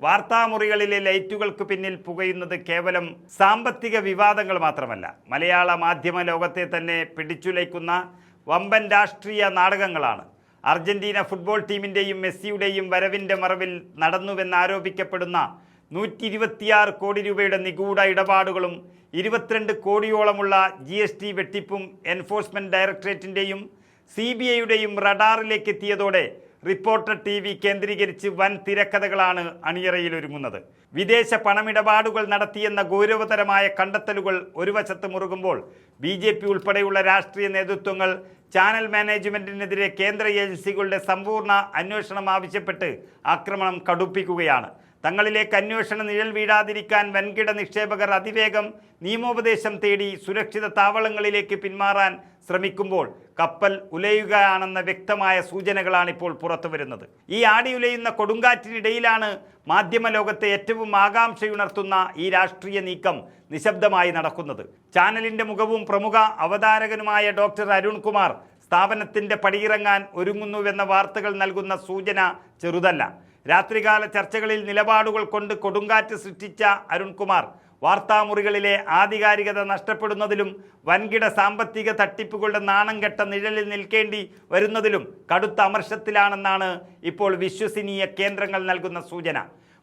വാർത്താമുറികളിലെ ലൈറ്റുകൾക്ക് പിന്നിൽ പുകയുന്നത് കേവലം സാമ്പത്തിക വിവാദങ്ങൾ മാത്രമല്ല, മലയാള മാധ്യമ ലോകത്തെ തന്നെ പിടിച്ചുലയ്ക്കുന്ന വമ്പൻ രാഷ്ട്രീയ നാടകങ്ങളാണ്. അർജന്റീന ഫുട്ബോൾ ടീമിൻ്റെയും മെസ്സിയുടെയും വരവിൻ്റെ മറവിൽ നടന്നുവെന്നാരോപിക്കപ്പെടുന്ന 126 കോടി രൂപയുടെ നിഗൂഢ ഇടപാടുകളും 22 കോടിയോളമുള്ള GST വെട്ടിപ്പും എൻഫോഴ്സ്മെൻറ്റ് ഡയറക്ടറേറ്റിൻ്റെയും CBIയുടെയും റഡാറിലേക്ക് എത്തിയതോടെ റിപ്പോർട്ടർ TV കേന്ദ്രീകരിച്ച് വൻ തിരക്കഥകളാണ് അണിയറയിലൊരുങ്ങുന്നത്. വിദേശ പണമിടപാടുകൾ നടത്തിയെന്ന ഗൗരവതരമായ കണ്ടെത്തലുകൾ ഒരു വശത്ത് മുറുകുമ്പോൾ BJP ഉൾപ്പെടെയുള്ള രാഷ്ട്രീയ നേതൃത്വങ്ങൾ ചാനൽ മാനേജ്മെൻറ്റിനെതിരെ കേന്ദ്ര ഏജൻസികളുടെ സമ്പൂർണ്ണ അന്വേഷണം ആവശ്യപ്പെട്ട് ആക്രമണം കടുപ്പിക്കുകയാണ്. തങ്ങളിലേക്ക് അന്വേഷണ നിഴൽ വീഴാതിരിക്കാൻ വൻകിട നിക്ഷേപകർ അതിവേഗം നിയമോപദേശം തേടി സുരക്ഷിത താവളങ്ങളിലേക്ക് പിന്മാറാൻ ശ്രമിക്കുമ്പോൾ കപ്പൽ ഉലയുകയാണെന്ന വ്യക്തമായ സൂചനകളാണ് ഇപ്പോൾ പുറത്തു വരുന്നത്. ഈ ആടിയുലയുന്ന കൊടുങ്കാറ്റിനിടയിലാണ് മാധ്യമലോകത്തെ ഏറ്റവും ആകാംക്ഷയുണർത്തുന്ന ഈ രാഷ്ട്രീയ നീക്കം നിശബ്ദമായി നടക്കുന്നത്. ചാനലിൻ്റെ മുഖവും പ്രമുഖ അവതാരകനുമായ ഡോക്ടർ അരുൺകുമാർ സ്ഥാപനത്തിൻ്റെ പടിയിറങ്ങാൻ ഒരുങ്ങുന്നുവെന്ന വാർത്തകൾ നൽകുന്ന സൂചന ചെറുതല്ല. രാത്രികാല ചർച്ചകളിൽ നിലപാടുകൾ കൊണ്ട് കൊടുങ്കാറ്റ് സൃഷ്ടിച്ച അരുൺകുമാർ വാർത്താമുറികളിലെ ആധികാരികത നഷ്ടപ്പെടുന്നതിലും വൻകിട സാമ്പത്തിക തട്ടിപ്പുകളുടെ നാണം കെട്ട നിഴലിൽ നിൽക്കേണ്ടി വരുന്നതിലും കടുത്ത അമർഷത്തിലാണെന്നാണ് ഇപ്പോൾ വിശ്വസനീയ കേന്ദ്രങ്ങൾ നൽകുന്ന സൂചന.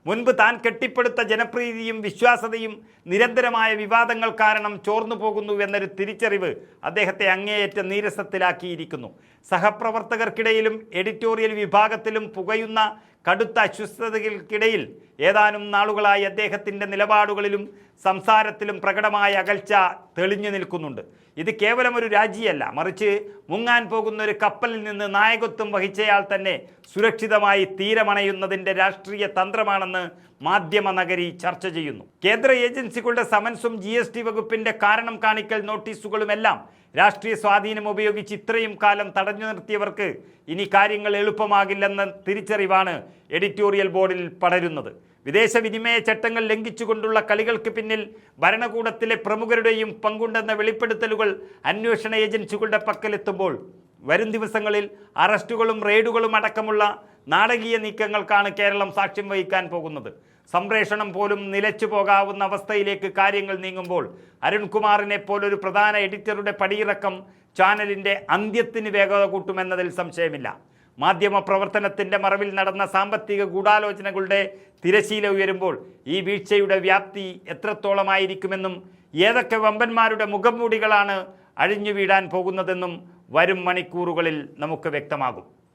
മുൻപ് താൻ കെട്ടിപ്പടുത്ത ജനപ്രീതിയും വിശ്വാസ്യതയും നിരന്തരമായ വിവാദങ്ങൾ കാരണം ചോർന്നു പോകുന്നുവെന്നൊരു തിരിച്ചറിവ് അദ്ദേഹത്തെ അങ്ങേയറ്റം നീരസത്തിലാക്കിയിരിക്കുന്നു. സഹപ്രവർത്തകർക്കിടയിലും എഡിറ്റോറിയൽ വിഭാഗത്തിലും പുകയുന്ന കടുത്ത അസ്വസ്ഥതകൾക്കിടയിൽ ഏതാനും നാളുകളായി അദ്ദേഹത്തിൻ്റെ നിലപാടുകളിലും സംസാരത്തിലും പ്രകടമായ അകൽച്ച തെളിഞ്ഞു നിൽക്കുന്നുണ്ട്. ഇത് കേവലം ഒരു രാജിയല്ല, മറിച്ച് മുങ്ങാൻ പോകുന്ന ഒരു കപ്പലിൽ നിന്ന് നായകത്വം വഹിച്ചയാൾ തന്നെ സുരക്ഷിതമായി തീരമണയുന്നതിൻ്റെ രാഷ്ട്രീയ തന്ത്രമാണെന്ന് മാധ്യമ നഗരി ചർച്ച ചെയ്യുന്നു. കേന്ദ്ര ഏജൻസികളുടെ സമൻസും GST വകുപ്പിൻ്റെ കാരണം കാണിക്കൽ നോട്ടീസുകളുമെല്ലാം രാഷ്ട്രീയ സ്വാധീനം ഉപയോഗിച്ച് ഇത്രയും കാലം തടഞ്ഞു നിർത്തിയവർക്ക് ഇനി കാര്യങ്ങൾ എളുപ്പമാകില്ലെന്ന തിരിച്ചറിവാണ് എഡിറ്റോറിയൽ ബോർഡിൽ പടരുന്നത്. വിദേശ വിനിമയ ചട്ടങ്ങൾ ലംഘിച്ചുകൊണ്ടുള്ള കളികൾക്ക് പിന്നിൽ ഭരണകൂടത്തിലെ പ്രമുഖരുടെയും പങ്കുണ്ടെന്ന വെളിപ്പെടുത്തലുകൾ അന്വേഷണ ഏജൻസികളുടെ പക്കലെത്തുമ്പോൾ വരും ദിവസങ്ങളിൽ അറസ്റ്റുകളും റെയ്ഡുകളും അടക്കമുള്ള നാടകീയ നീക്കങ്ങൾക്കാണ് കേരളം സാക്ഷ്യം വഹിക്കാൻ പോകുന്നത്. സംപ്രേഷണം പോലും നിലച്ചു പോകാവുന്ന അവസ്ഥയിലേക്ക് കാര്യങ്ങൾ നീങ്ങുമ്പോൾ അരുൺകുമാറിനെ പോലൊരു പ്രധാന എഡിറ്ററുടെ പടിയിറക്കം ചാനലിൻ്റെ അന്ത്യത്തിന് വേഗത കൂട്ടുമെന്നതിൽ സംശയമില്ല. മാധ്യമ പ്രവർത്തനത്തിൻ്റെ മറവിൽ നടന്ന സാമ്പത്തിക ഗൂഢാലോചനകളുടെ തിരശീല ഉയരുമ്പോൾ ഈ വീഴ്ചയുടെ വ്യാപ്തി എത്രത്തോളമായിരിക്കുമെന്നും ഏതൊക്കെ വമ്പന്മാരുടെ മുഖംമൂടികളാണ് അഴിഞ്ഞു വീഴാൻ പോകുന്നതെന്നും വരും മണിക്കൂറുകളിൽ നമുക്ക് വ്യക്തമാകും.